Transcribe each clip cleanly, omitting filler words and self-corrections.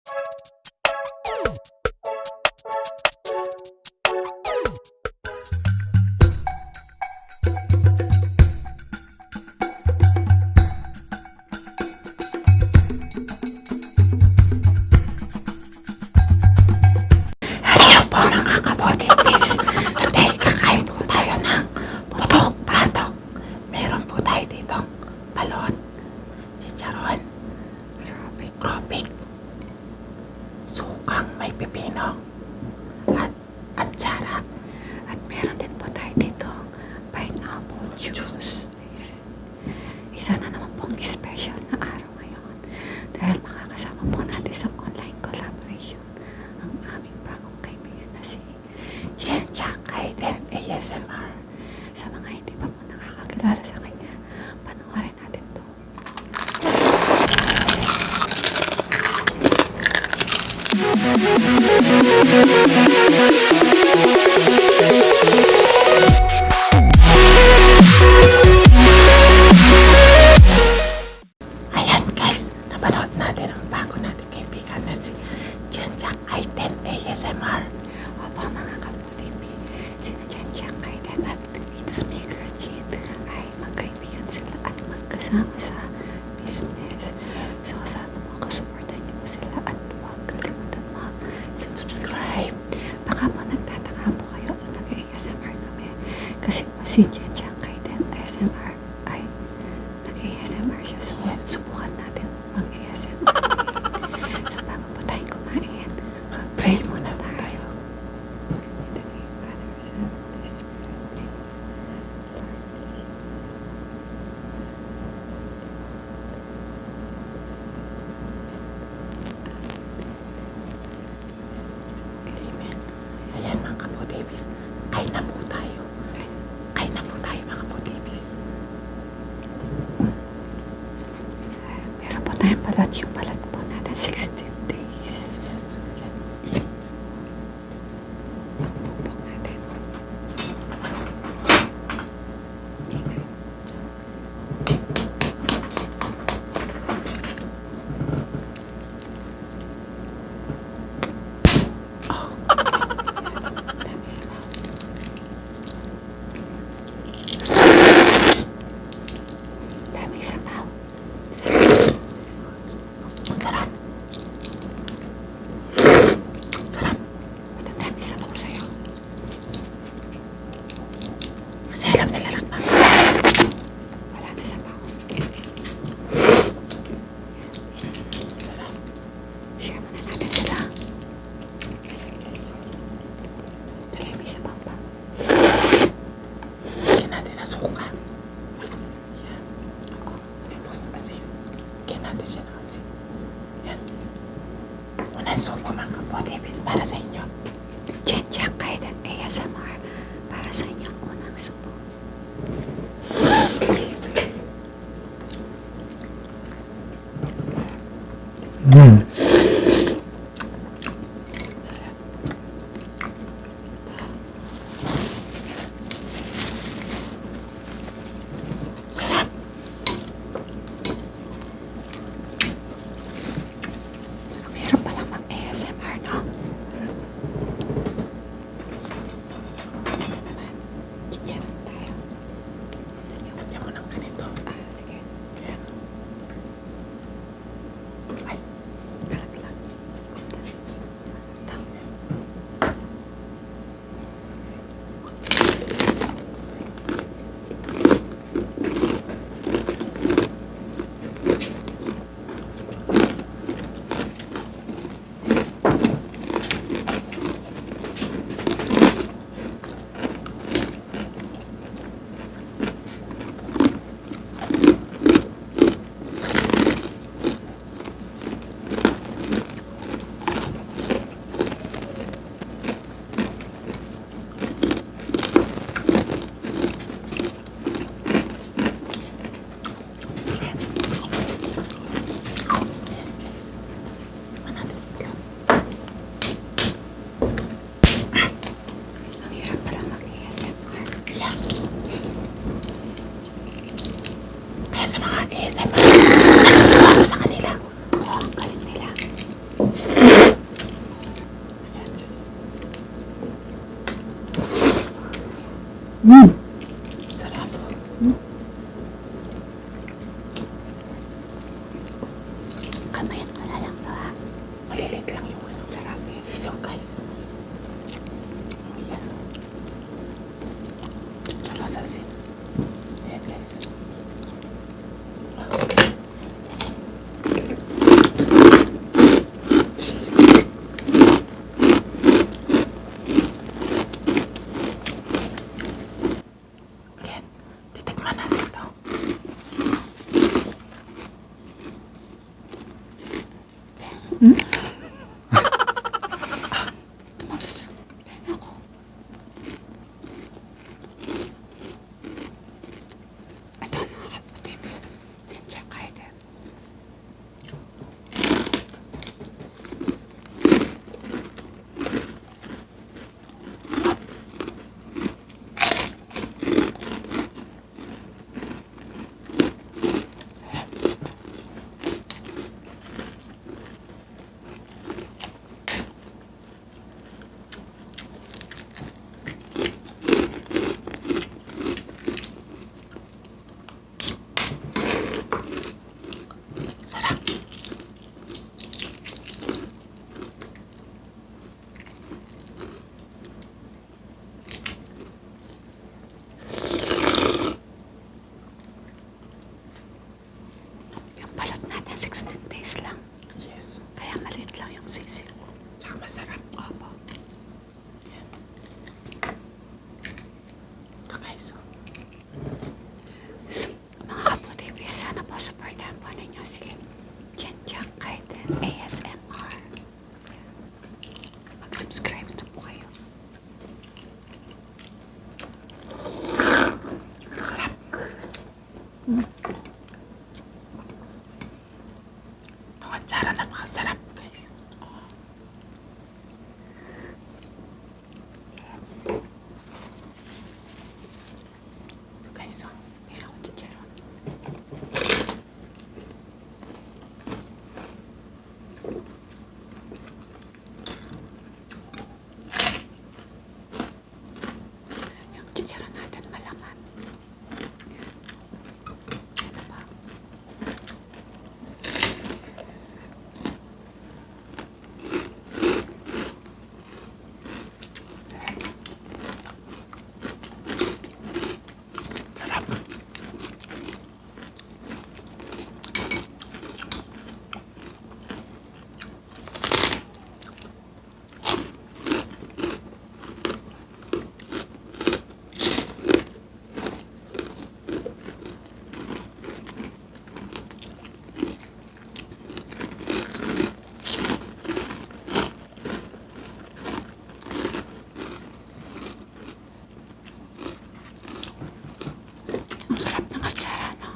Hello po mga kabodipis. Today kakain po tayo ng putok-patok. Meron po tayo ditong balot, chicharon, kropik, sukang may pipino, at atsara. At meron din po tayo ditong pineapple juice. Isa na naman pong special na araw ngayon dahil makakasama po natin sa online collaboration ang aming bagong kaibigan na si Chicharon ASMR. Sa mga hindi pa po nakakakilala sa kanya, panoorin natin to. Ayan guys, napanood natin ang bago natin kaibigan na si Chicharon ASMR. Opo mga kaputipi, sina Chicharon at It's Maker Jean ay magkaibigan sila at magkasama sa business. So sana makasuportan niyo po sila at huwag kalimutan mag-subscribe. Baka po nagtataka po kayo kung nag-ASMR kami kasi po si Chicharon ASMR ay nag-ASMR siya. So subukan natin mag-ASMR. So bago po tayo kumain, mag-pray muna tayo. In the name of Father, Son, Holy Spirit. Amen. Ayan mga kapodipis, kain na po tayo. Kain na po tayo mga kapodipis. Meron po tayong balat. Yung balat po natin 16 days. Yes. Pagpupok natin. Dami sabaw. Sarap. Sarap. Dami sabaw sa'yo. Kasi alam nila lang na wala na sabaw. Sarap. Share muna natin sila. Dami sabaw pa. Lagyan natin sa suka. Yan. Oo. Tapos asin. Lagyan natin siya ng asin. Yan. Unang subo mga kapodipis para sa inyo. Chicharon ASMR para sa inyo ang unang subo. Sarap. Ang hirap palang mag-ASMR, no? Naman, chicharon tayo. Lagyan mo ng ganito. Sige. Yan. Ay, harap lang. Tama. Sarap. Kamayan ko na lang to ha. Malilit lang yung ano. Sarap. Sisiw guys. Ayan. Tsaka sasin. Ayan guys. Ayan. Titikman natin to. Ito mga kapatid. Chicharon kayo din. Sarap. Yung balot natin 16 days lang. Yes. Kaya maliit lang yung sisig. Tsaka masarap. Opo. Ayan. Ito guys. Mga Foodie Bee, sana po supportahan po ninyo si Chicharon kayo din ASMR. Mag-subscribe na po kayo. Sarap. Itong Atsara napakasarap guys. Ito guys. Hindi ako chicharon. Yung chicharon natin malaman. Ito pa. Sarap. Ang sarap ng Atsara, no?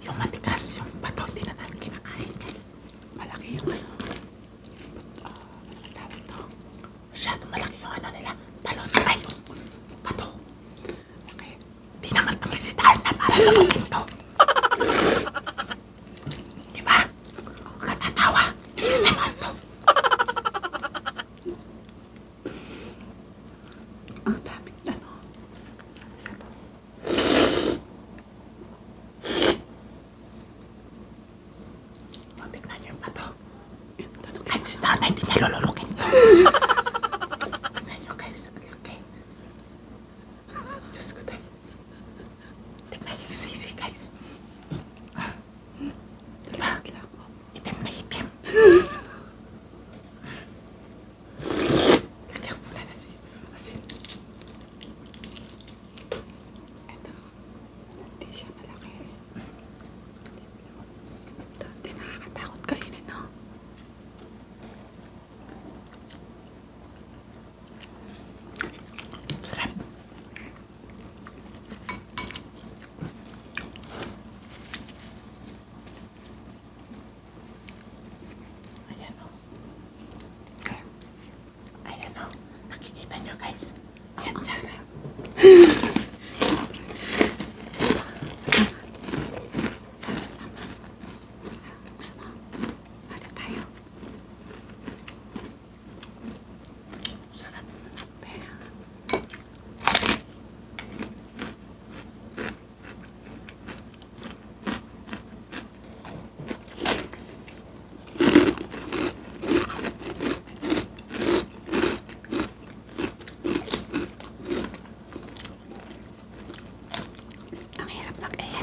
Yung matigas, yung bato, hindi na natin kinakain, guys. Malaki yung ano. Ano tawag to? Masyado malaki yung ano nila. Balot. Ay, bato. Okay. Di naman kami si Darna para lumagin to. Diba? Katatawa. Isa man to. Ang daming ano. Isa to. O, tignan niyo yung bato. Kahit si Darna hindi niya lulukin to. Tignan niyo guys. Ang laki. Diyos ko tayo. Tignan niyo yung sisi guys. Diba? Itim na itim. Lagyan ko muna na si asin. Ito. Hindi siya malaki. Ito. Hindi nakakatakot kainin, no? Sarap.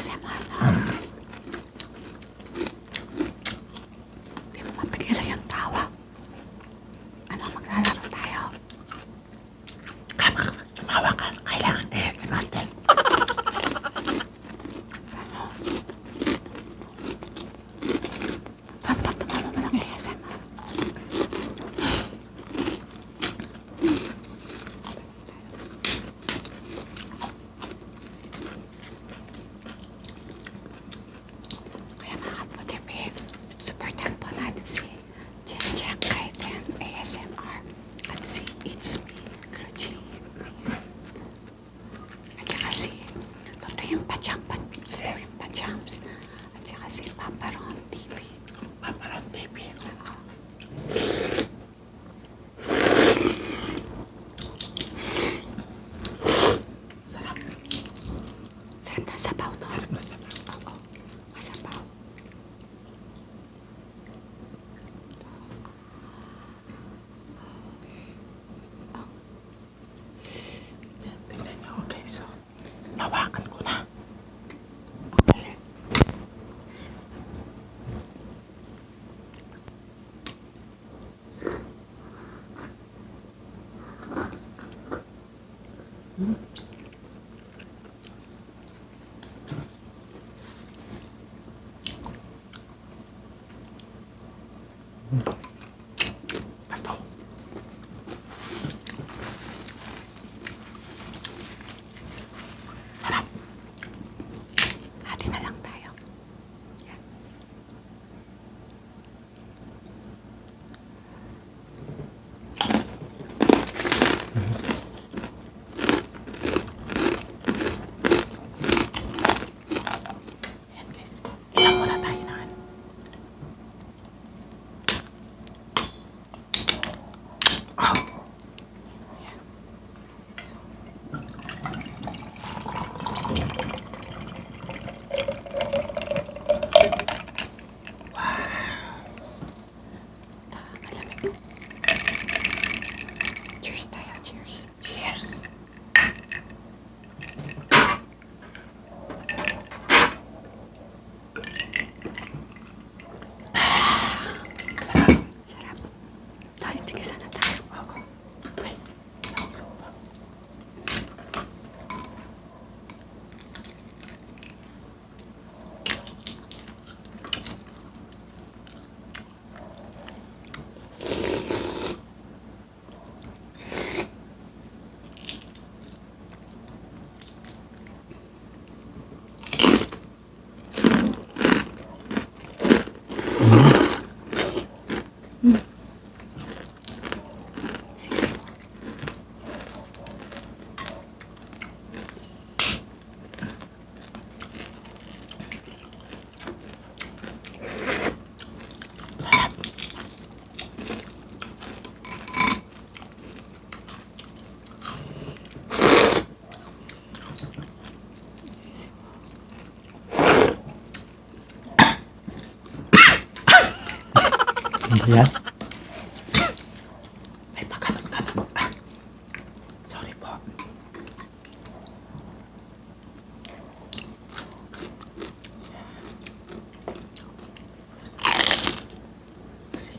ASMR na. Di mo mapigilan yung tawa. Ano, maglalaro tayo? Kapag tumawa ka, kailangan ASMR din. Ano? Paano pag tumawa mo ng ASMR? Kaya mga Foodie Bee, supportan po natin si Chicharon ASMR at si It's Me Crunchy. At saka si Tutoy yung Pachams at saka si Paparon TV. Paparon TV. Sarap. Sarap na sabaw, no? Sarap na sabaw. Oo, masabaw. Tingnan niyo, okay, so nawakan ko na. Okay. Ito. Sarap. Hati na lang tayo. Yan. Yan guys. Ilang muna tayo na ano. Oh. Yan. So. Malamig. Cheers tayo, cheers. Cheers. Sarap. Sarap. Tayo, tigisan na tayo. Oo. Ay. Yan. Ay, pagkanon-kanon. Ah, sorry po. Kasi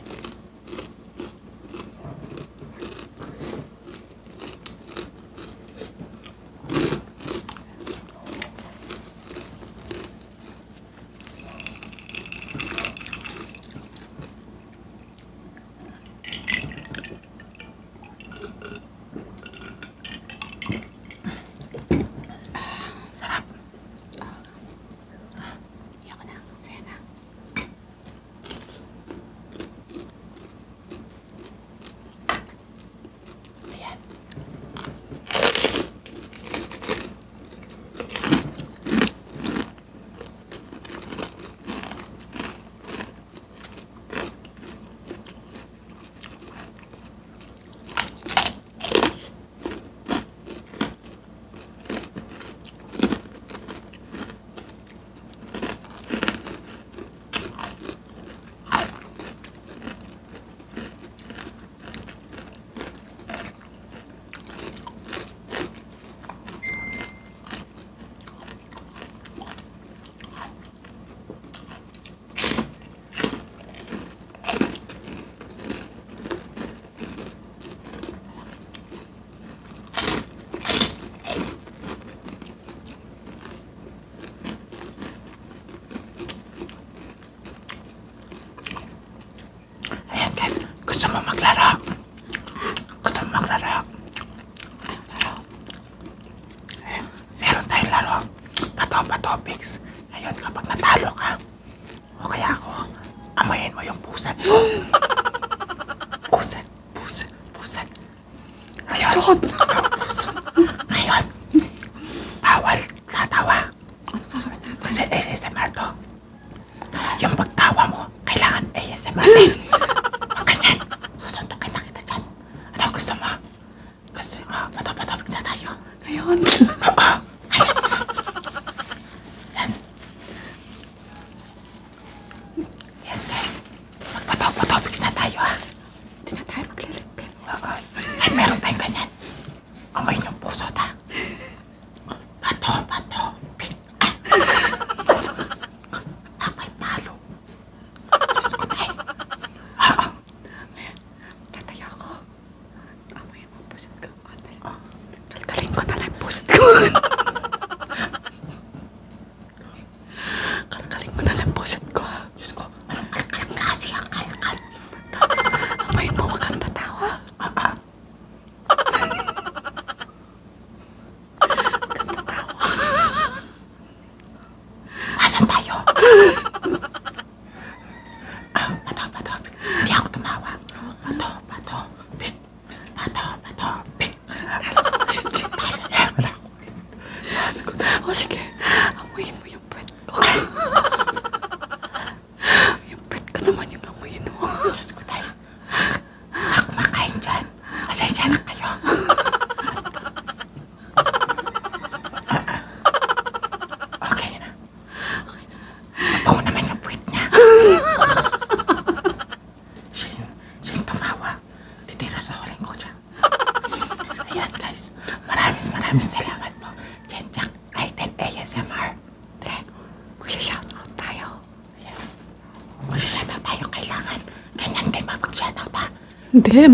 topics. Ngayon, kapag natalo ka, o kaya ako, amoyin mo yung pusat ko. Pusat. Ngayon, Pusot. pusat. Ngayon, bawal tatawa. Kasi ASMR to. Yung pagtawa mo, kailangan ASMR din. Huwag ganyan. Susuntukin na kita dyan. Ano gusto mo? Kasi, patopik na tayo. Ngayon. Oo. Yan. Yan guys. Magpatopics na tayo ha. Hindi na tayo magliligpit. Oo. Ay, meron tayong ganyan. Amoy ng puso ta. Patopik. Ako'y talo. Diyos ko tayo. Oo. Tatayo ako. Amoyin mo ang pusot ko. Kalkalin ko na lang yung pusot ko. Kalkalin ko na lang yung pusot ko. Diyos ko. Anong kalkal kasi ang kalkal? Amoyin mo, wag kang tatawa. Asan tayo? Patopik. Hindi ako tumawa. Patopik. Wala ako. Diyos ko. O sige, amoyin mo yung puwet ko. Yung puwet ko naman yung amoyin mo. Diyos ko tayo. Saan kumakain dyan? Asensya na kayo. Okay na. Mabaho naman yung puwit niya. Siya yung tumawa. Titira sa huling ko dyan. Ayan guys. Maraming salamat po. Jenjak Aiden ASMR. Magsha-shoutout tayo. Ayan. Mag-shoutout tayo kailangan. Ganyan din mapag-shoutout ha. Hindi,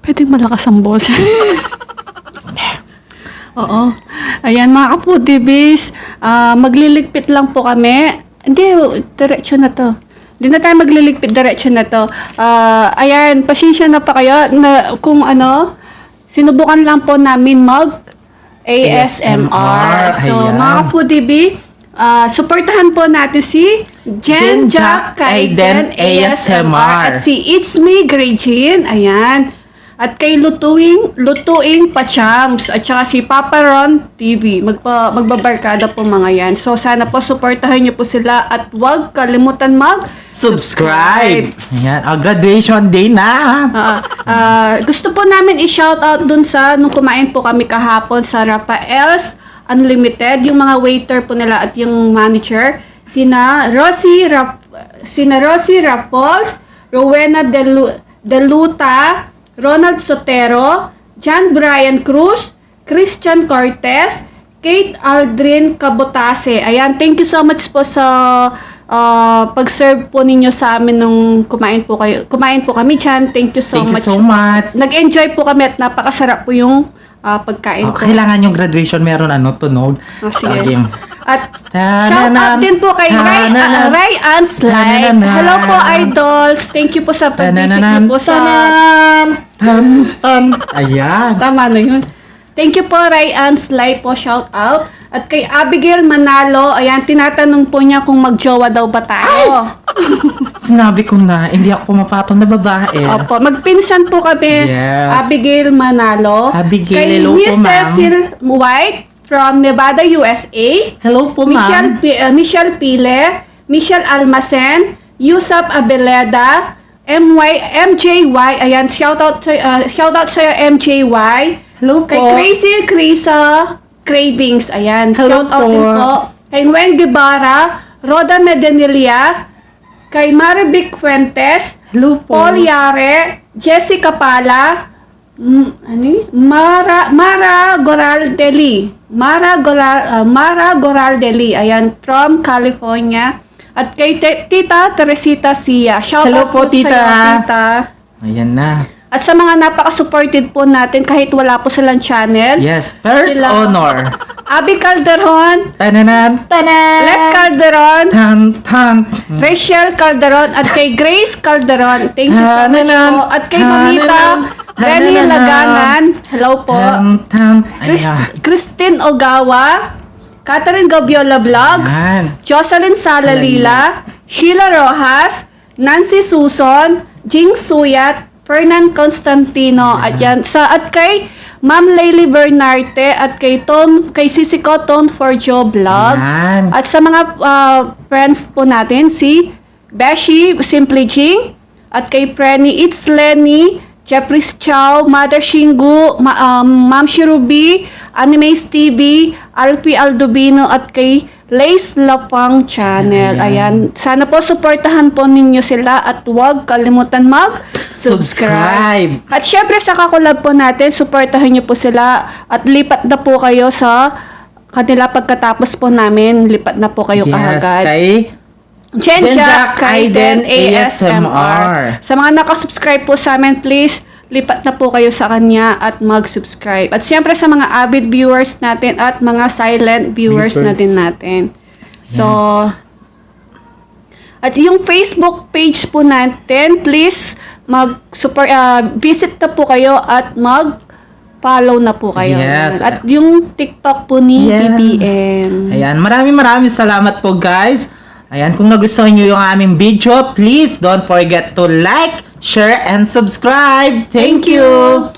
pwedeng malakas ang boses. Hindi. Oo. Ayan mga ka-Foodie Bees, magliligpit lang po kami. Hindi, diretso na to. Hindi na tayo magliligpit, diretso na to. Ayan, pasensya na pa kayo na kung sinubukan lang po namin ASMR. So, Ayan. mga ka-Foodie Bee, supportahan po natin si Jenjak Aiden ASMR at si It's Me Grejin. Ayan. At kay Lutuing Pachams at saka si Papa Ron TV. Magbabarkada po mga yan. So, sana po supportahan niyo po sila at huwag kalimutan Subscribe! Ayan. Graduation day na! Gusto po namin i-shoutout dun sa nung kumain po kami kahapon sa Rafael's Unlimited, yung mga waiter po nila at yung manager, sina Rosie Raffles, Rowena Deluta, Ronald Sotero, John Brian Cruz, Christian Cortez, Kate Aldrin Cabotase. Ayan, thank you so much po sa pag-serve po ninyo sa amin nung kumain po kami dyan. Thank you so much. Thank you so much. Nag-enjoy po kami at napakasarap po yung pagkain po. Kailangan yung graduation meron tunog. Sige. At Ta-na-nan. shout out din po kay Ta-na-nan. Ray Ann Slide. Ta-na-nan. Hello po, idols. Thank you po sa pag-visit niyo po sa... Ayan. Tama na yun. Thank you po, Ray Ann Slide po. Shout out. At kay Abigail Manalo, ayan, tinatanong po niya kung magjowa daw ba tayo. Sinabi ko na, hindi ako pumapatong na babae. Opo, magpinsan po kami. Yes. Abigail Manalo. Abigail, Kay hello po, Miss ma'am. Cecil White from Nevada, USA. Hello po, ma'am. Michelle Pile, Michelle Almacen, Yusuf Abeleda, MJY, ayan, shoutout sa MJY. Hello po. Kay Crazy Krisa Cravings, ayan, Hello shoutout po. din po. Kay Gwen Guevara, Roda Medenilia, kay Marivic Fuentes, Hello po. Paul Yare, Jessica Pala, Mara Goraldeli. Mara Goraldeli. Ayan, from California. At kay Tita Teresita Sia. Shout Hello out po, Tita. sa'yo, Tita. Ayan na. At sa mga napaka-supported po natin kahit wala po silang channel. Yes, first Sila- honor. Abi Calderon, Tananan, tanan. Let Calderon, Tan. Rachel Calderon, at kay Grace Calderon. Thank you so much po. At kay Mamita Renny Lagangan. Hello po. Tan. Ayan. Christine Ogawa, Catherine Gabiola Vlogs, Yan. Jocelyn Salalila, Sheila Rojas, Nancy Suson, Jing Suyat, Fernan Constantino, at kay Ma'am Layli Bernarte, at kay Sisiko Ton for Joe Vlog. Yan. At sa mga friends po natin, si Beshi, Simply Jing, at kay Prenny It's Lenny, Jeffrey Chow, Mother Shingu, Ma'am Shirubi, Animes TV, Alfie Aldubino, at kay Lace Lapang Channel. Ayan. Sana po supportahan po ninyo sila at huwag kalimutan mag-subscribe. At syempre sa kakulab po natin, supportahan nyo po sila at lipat na po kayo sa kanila pagkatapos po namin. Lipat na po kayo kaagad. Kay Jenjack Kaiden ASMR. Sa mga nakasubscribe po sa amin, please, lipat na po kayo sa kanya at mag-subscribe. At siyempre sa mga avid viewers natin at mga silent viewers natin. So, at yung Facebook page po natin, please, visit na po kayo at follow na po kayo. Yes. At yung TikTok po ni BBM. Ayan, maraming salamat po guys. Ayan, kung nagustuhan nyo yung aming video, please don't forget to like, share, and subscribe. Thank you!